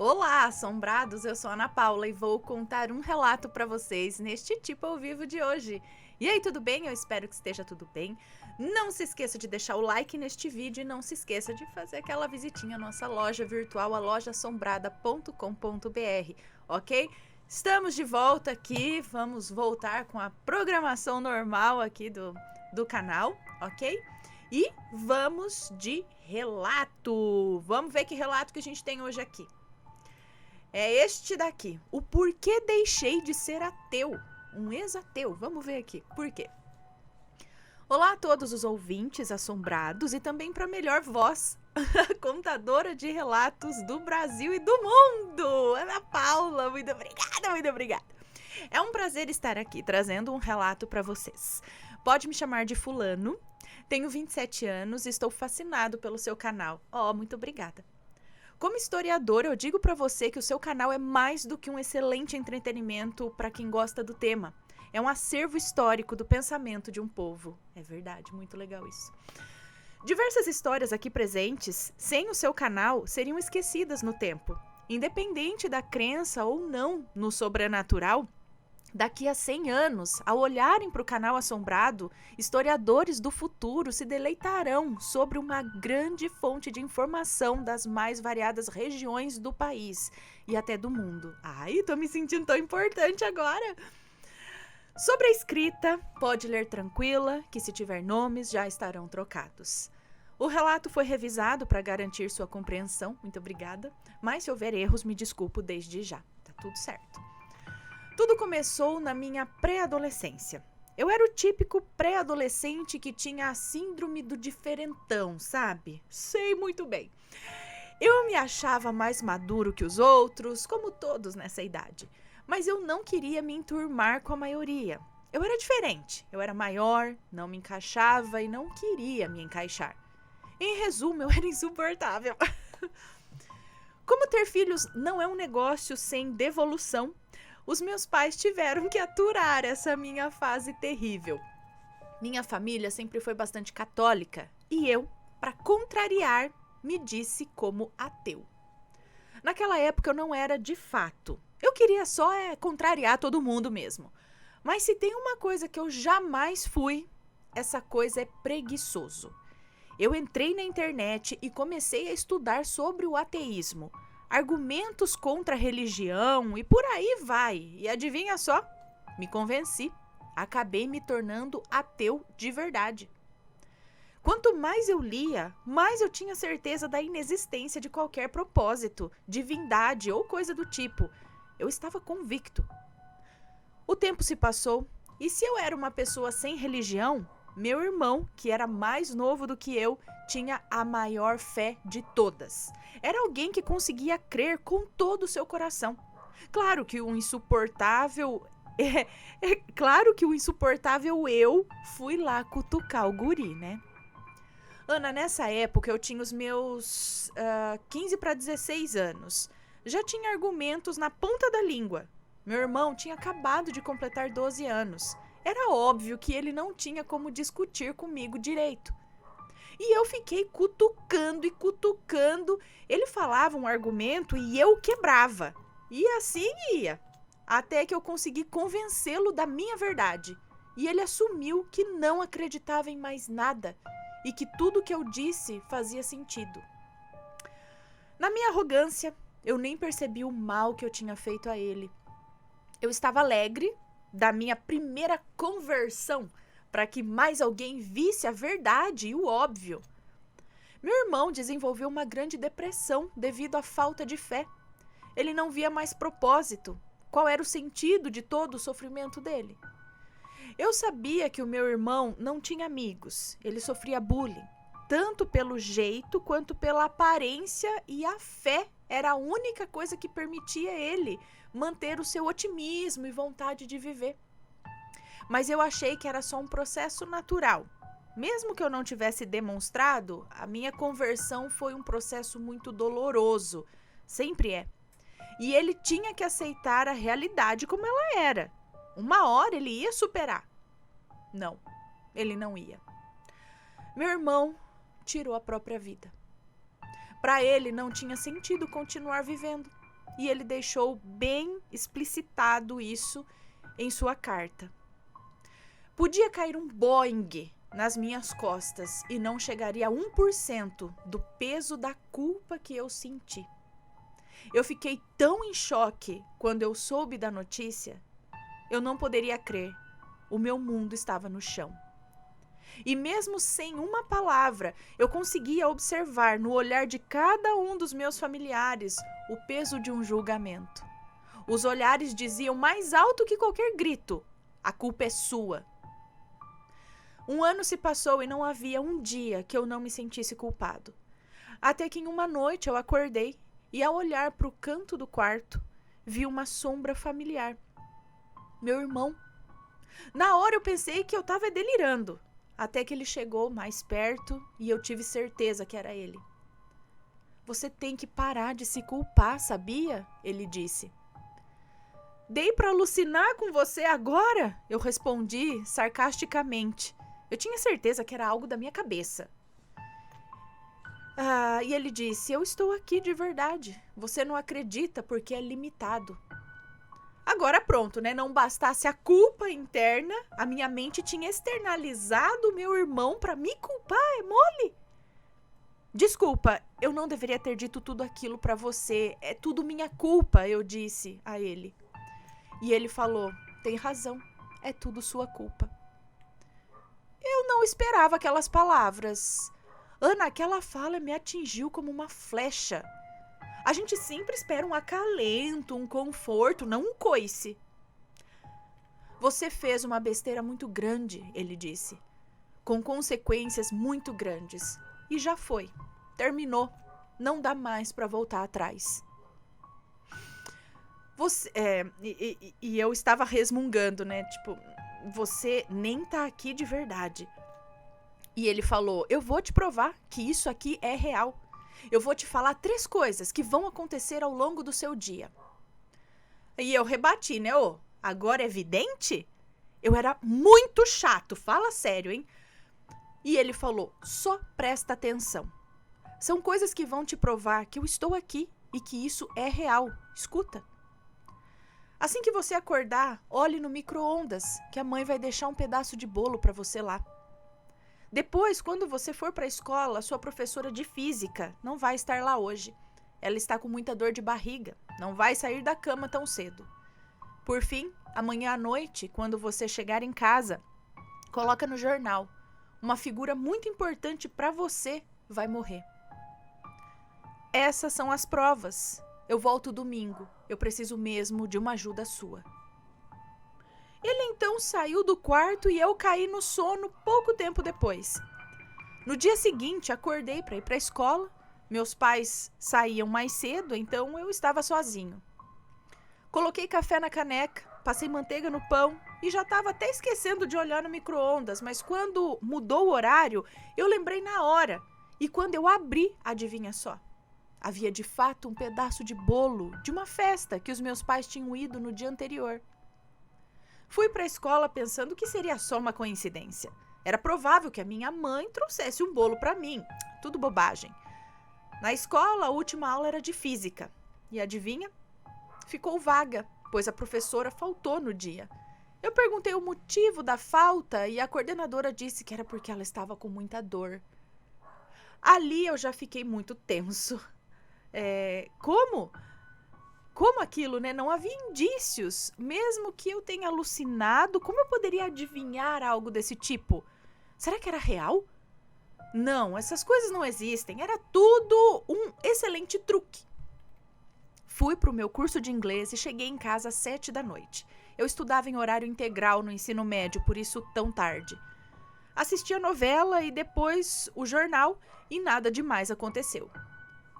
Olá, assombrados! Eu sou a Ana Paula e vou contar um relato para vocês neste tipo ao vivo de hoje. E aí, tudo bem? Eu espero que esteja tudo bem. Não se esqueça de deixar o like neste vídeo e não se esqueça de fazer aquela visitinha à nossa loja virtual, a lojaassombrada.com.br, ok? Estamos de volta aqui, vamos voltar com a programação normal aqui do canal, ok? E vamos de relato. Vamos ver que relato que a gente tem hoje aqui. É este daqui. O porquê deixei de ser ateu. Um ex-ateu. Vamos ver aqui. Por quê? Olá a todos os ouvintes assombrados e também para melhor voz, contadora de relatos do Brasil e do mundo. Ana Paula, muito obrigada, muito obrigada. É um prazer estar aqui trazendo um relato para vocês. Pode me chamar de fulano. Tenho 27 anos e estou fascinado pelo seu canal. Muito obrigada. Como historiador, eu digo para você que o seu canal é mais do que um excelente entretenimento para quem gosta do tema. É um acervo histórico do pensamento de um povo. É verdade, muito legal isso. Diversas histórias aqui presentes, sem o seu canal, seriam esquecidas no tempo. Independente da crença ou não no sobrenatural, daqui a 100 anos, ao olharem para o canal Assombrado, historiadores do futuro se deleitarão sobre uma grande fonte de informação das mais variadas regiões do país e até do mundo. Ai, tô me sentindo tão importante agora! Sobre a escrita, pode ler tranquila, que se tiver nomes já estarão trocados. O relato foi revisado para garantir sua compreensão, muito obrigada, mas se houver erros, me desculpo desde já, tá tudo certo. Tudo começou na minha pré-adolescência. Eu era o típico pré-adolescente que tinha a síndrome do diferentão, sabe? Sei muito bem. Eu me achava mais maduro que os outros, como todos nessa idade. Mas eu não queria me enturmar com a maioria. Eu era diferente, eu era maior, não me encaixava e não queria me encaixar. Em resumo, eu era insuportável. Como ter filhos não é um negócio sem devolução, os meus pais tiveram que aturar essa minha fase terrível. Minha família sempre foi bastante católica e eu, para contrariar, me disse como ateu. Naquela época eu não era de fato. Eu queria só contrariar todo mundo mesmo. Mas se tem uma coisa que eu jamais fui, essa coisa é preguiçoso. Eu entrei na internet e comecei a estudar sobre o ateísmo, argumentos contra a religião e por aí vai. E adivinha só? Me convenci. Acabei me tornando ateu de verdade. Quanto mais eu lia, mais eu tinha certeza da inexistência de qualquer propósito, divindade ou coisa do tipo. Eu estava convicto. O tempo se passou e se eu era uma pessoa sem religião, meu irmão, que era mais novo do que eu, tinha a maior fé de todas. Era alguém que conseguia crer com todo o seu coração. Claro que o insuportável... claro que o insuportável eu fui lá cutucar o guri, né? Ana, nessa época eu tinha os meus 15 para 16 anos. Já tinha argumentos na ponta da língua. Meu irmão tinha acabado de completar 12 anos. Era óbvio que ele não tinha como discutir comigo direito. E eu fiquei cutucando e cutucando. Ele falava um argumento e eu quebrava. E assim ia. Até que eu consegui convencê-lo da minha verdade. E ele assumiu que não acreditava em mais nada e que tudo que eu disse fazia sentido. Na minha arrogância, eu nem percebi o mal que eu tinha feito a ele. Eu estava alegre da minha primeira conversão para que mais alguém visse a verdade e o óbvio. Meu irmão desenvolveu uma grande depressão devido à falta de fé. Ele não via mais propósito. Qual era o sentido de todo o sofrimento dele? Eu sabia que o meu irmão não tinha amigos. Ele sofria bullying, tanto pelo jeito quanto pela aparência, e a fé era a única coisa que permitia ele manter o seu otimismo e vontade de viver. Mas eu achei que era só um processo natural. Mesmo que eu não tivesse demonstrado, a minha conversão foi um processo muito doloroso. Sempre é. E ele tinha que aceitar a realidade como ela era. Uma hora ele ia superar. Não, ele não ia. Meu irmão tirou a própria vida. Para ele não tinha sentido continuar vivendo. e ele deixou bem explicitado isso em sua carta. Podia cair um Boeing nas minhas costas e não chegaria a 1% do peso da culpa que eu senti. Eu fiquei tão em choque quando eu soube da notícia, eu não poderia crer. O meu mundo estava no chão. E mesmo sem uma palavra, eu conseguia observar no olhar de cada um dos meus familiares o peso de um julgamento. Os olhares diziam mais alto que qualquer grito: a culpa é sua. Um ano se passou e não havia um dia que eu não me sentisse culpado. Até que em uma noite eu acordei e, ao olhar para o canto do quarto, vi uma sombra familiar. Meu irmão. Na hora eu pensei que eu estava delirando, até que ele chegou mais perto e eu tive certeza que era ele. Você tem que parar de se culpar, sabia? Ele disse. Dei para alucinar com você agora? Eu respondi sarcasticamente. Eu tinha certeza que era algo da minha cabeça. E ele disse, eu estou aqui de verdade. Você não acredita porque é limitado. Agora pronto, né? Não bastasse a culpa interna, a minha mente tinha externalizado o meu irmão para me culpar, é mole? Desculpa, eu não deveria ter dito tudo aquilo para você. É tudo minha culpa, eu disse a ele. E ele falou, tem razão, é tudo sua culpa. Eu não esperava aquelas palavras. Ana, aquela fala me atingiu como uma flecha. A gente sempre espera um acalento, um conforto, não um coice. Você fez uma besteira muito grande, ele disse, com consequências muito grandes. E já foi, terminou, não dá mais para voltar atrás. E eu estava resmungando, né? Tipo, você nem tá aqui de verdade. E ele falou, eu vou te provar que isso aqui é real. Eu vou te falar 3 coisas que vão acontecer ao longo do seu dia. E eu rebati, né? Agora é evidente? Eu era muito chato, fala sério, hein? E ele falou, só presta atenção. São coisas que vão te provar que eu estou aqui e que isso é real. Escuta. Assim que você acordar, olhe no micro-ondas, que a mãe vai deixar um pedaço de bolo para você lá. Depois, quando você for para a escola, sua professora de física não vai estar lá hoje. Ela está com muita dor de barriga, não vai sair da cama tão cedo. Por fim, amanhã à noite, quando você chegar em casa, coloca no jornal. Uma figura muito importante para você vai morrer. Essas são as provas. Eu volto domingo. Eu preciso mesmo de uma ajuda sua. Ele então saiu do quarto e eu caí no sono pouco tempo depois. No dia seguinte, acordei para ir para a escola. Meus pais saíam mais cedo, então eu estava sozinho. Coloquei café na caneca, passei manteiga no pão e já estava até esquecendo de olhar no micro-ondas, mas quando mudou o horário, eu lembrei na hora. E quando eu abri, adivinha só? Havia de fato um pedaço de bolo de uma festa que os meus pais tinham ido no dia anterior. Fui para a escola pensando que seria só uma coincidência. Era provável que a minha mãe trouxesse um bolo para mim. Tudo bobagem. Na escola, a última aula era de física. E adivinha? Ficou vaga, pois a professora faltou no dia. Eu perguntei o motivo da falta e a coordenadora disse que era porque ela estava com muita dor. Ali eu já fiquei muito tenso. Como aquilo, né? Não havia indícios. Mesmo que eu tenha alucinado, como eu poderia adivinhar algo desse tipo? Será que era real? Não, essas coisas não existem. Era tudo um excelente truque. Fui para o meu curso de inglês e cheguei em casa às 7 da noite. Eu estudava em horário integral no ensino médio, por isso tão tarde. Assisti a novela e depois o jornal e nada demais aconteceu.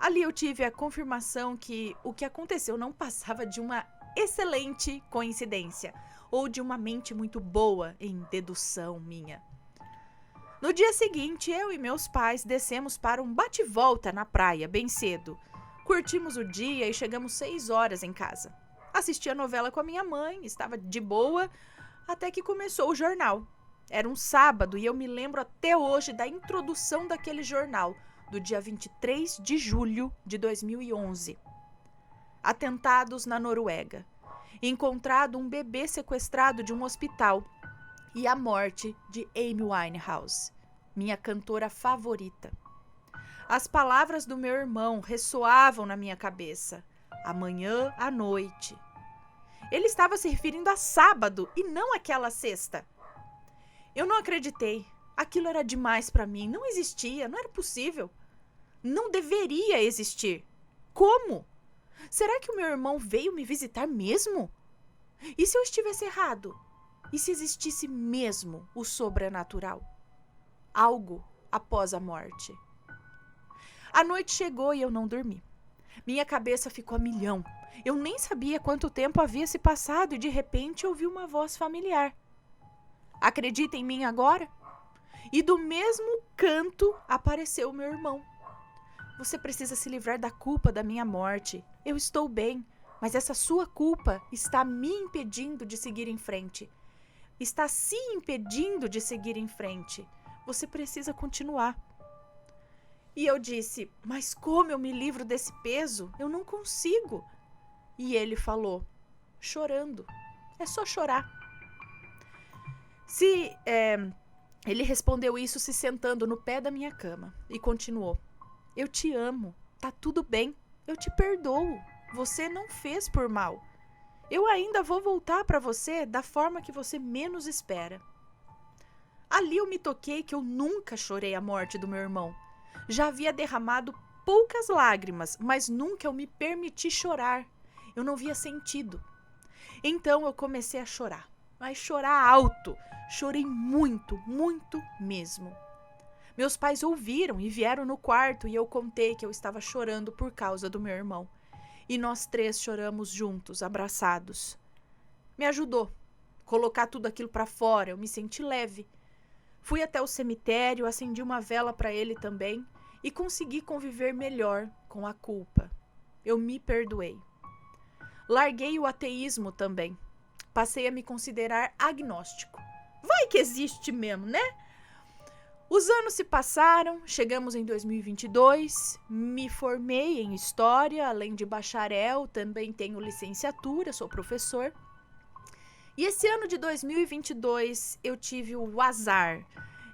Ali eu tive a confirmação que o que aconteceu não passava de uma excelente coincidência ou de uma mente muito boa em dedução minha. No dia seguinte, eu e meus pais descemos para um bate-volta na praia bem cedo. Curtimos o dia e chegamos 6 horas em casa. Assisti a novela com a minha mãe, estava de boa, até que começou o jornal. Era um sábado e eu me lembro até hoje da introdução daquele jornal, do dia 23 de julho de 2011. atentados na Noruega, encontrado um bebê sequestrado de um hospital e a morte de Amy Winehouse, minha cantora favorita. As palavras do meu irmão ressoavam na minha cabeça, amanhã à noite. Ele estava se referindo a sábado e não àquela sexta. Eu não acreditei. Aquilo era demais para mim. Não existia, não era possível. Não deveria existir. Como? Será que o meu irmão veio me visitar mesmo? E se eu estivesse errado? E se existisse mesmo o sobrenatural? Algo após a morte. A noite chegou e eu não dormi. Minha cabeça ficou a milhão. Eu nem sabia quanto tempo havia se passado e de repente ouvi uma voz familiar. Acredita em mim agora? E do mesmo canto apareceu o meu irmão. Você precisa se livrar da culpa da minha morte. Eu estou bem, mas essa sua culpa está me impedindo de seguir em frente. Está se impedindo de seguir em frente. Você precisa continuar. E eu disse, mas como eu me livro desse peso? Eu não consigo. E ele falou, chorando. É só chorar. Ele respondeu isso se sentando no pé da minha cama e continuou. Eu te amo. Tá tudo bem. Eu te perdoo. Você não fez por mal. Eu ainda vou voltar para você da forma que você menos espera. Ali eu me toquei que eu nunca chorei a morte do meu irmão. Já havia derramado poucas lágrimas, mas nunca eu me permiti chorar. Eu não via sentido. Então eu comecei a chorar, mas chorar alto. Chorei muito, muito mesmo. Meus pais ouviram e vieram no quarto e eu contei que eu estava chorando por causa do meu irmão. E nós três choramos juntos, abraçados. Me ajudou a colocar tudo aquilo para fora, eu me senti leve. Fui até o cemitério, acendi uma vela para ele também e consegui conviver melhor com a culpa. Eu me perdoei. Larguei o ateísmo também. Passei a me considerar agnóstico. Vai que existe mesmo, né? Os anos se passaram, chegamos em 2022, me formei em História, além de bacharel, também tenho licenciatura, sou professor. E esse ano de 2022 eu tive o azar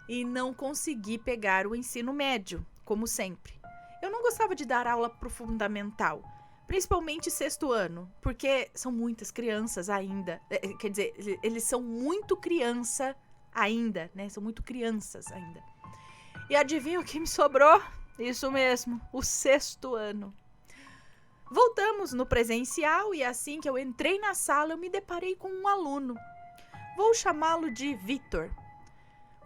e não consegui pegar o ensino médio, como sempre. Eu não gostava de dar aula pro fundamental, principalmente sexto ano, porque são muitas crianças ainda. Quer dizer, eles são muito criança ainda, né? São muito crianças ainda. E adivinha o que me sobrou? Isso mesmo, o sexto ano. Voltamos no presencial e assim que eu entrei na sala eu me deparei com um aluno. Vou chamá-lo de Vitor.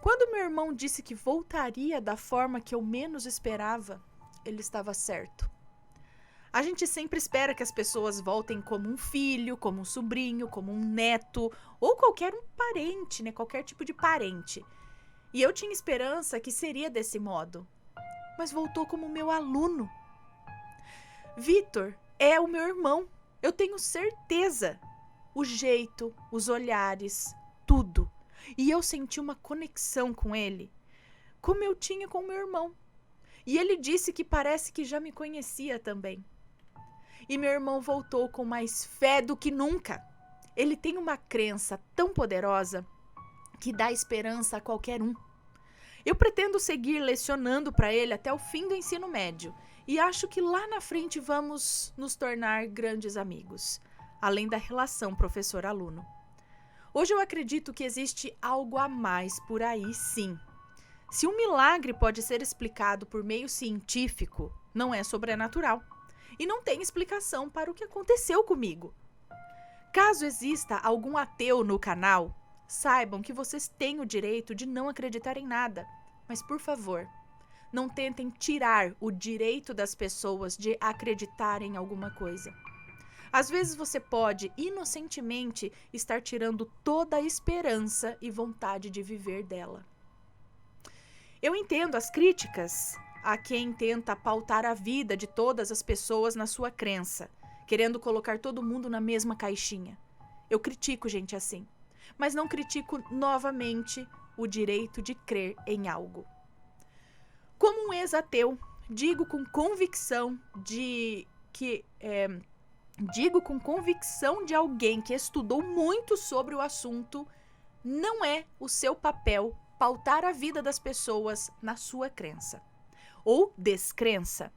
Quando meu irmão disse que voltaria da forma que eu menos esperava, ele estava certo. A gente sempre espera que as pessoas voltem como um filho, como um sobrinho, como um neto ou qualquer um parente, né? Qualquer tipo de parente. E eu tinha esperança que seria desse modo. Mas voltou como meu aluno. Vitor é o meu irmão. Eu tenho certeza. O jeito, os olhares, tudo. E eu senti uma conexão com ele, como eu tinha com meu irmão. E ele disse que parece que já me conhecia também. E meu irmão voltou com mais fé do que nunca. Ele tem uma crença tão poderosa que dá esperança a qualquer um. Eu pretendo seguir lecionando para ele até o fim do ensino médio e acho que lá na frente vamos nos tornar grandes amigos, além da relação professor-aluno. Hoje eu acredito que existe algo a mais por aí, sim. Se um milagre pode ser explicado por meio científico, não é sobrenatural. E não tem explicação para o que aconteceu comigo. Caso exista algum ateu no canal, saibam que vocês têm o direito de não acreditar em nada. Mas, por favor, não tentem tirar o direito das pessoas de acreditar em alguma coisa. Às vezes você pode, inocentemente, estar tirando toda a esperança e vontade de viver dela. Eu entendo as críticas a quem tenta pautar a vida de todas as pessoas na sua crença, querendo colocar todo mundo na mesma caixinha. Eu critico gente assim, mas não critico novamente o direito de crer em algo. Como um ex-ateu, digo com convicção de que digo com convicção de alguém que estudou muito sobre o assunto, não é o seu papel pautar a vida das pessoas na sua crença ou descrença,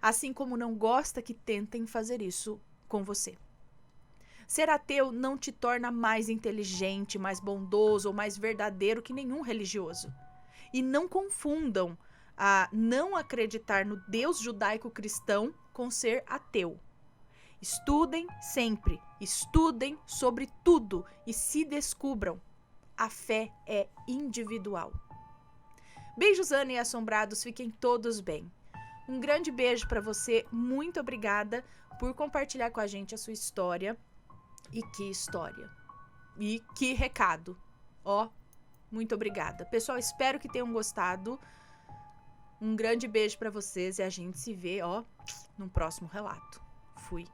assim como não gosta que tentem fazer isso com você. Ser ateu não te torna mais inteligente, mais bondoso ou mais verdadeiro que nenhum religioso. E não confundam a não acreditar no Deus judaico-cristão com ser ateu. Estudem sempre, estudem sobre tudo e se descubram. A fé é individual. Beijos, Ana e assombrados, fiquem todos bem. Um grande beijo para você, muito obrigada por compartilhar com a gente a sua história. E que história. E que recado. Ó, muito obrigada. Pessoal, espero que tenham gostado. Um grande beijo para vocês e a gente se vê, ó, no próximo relato. Fui.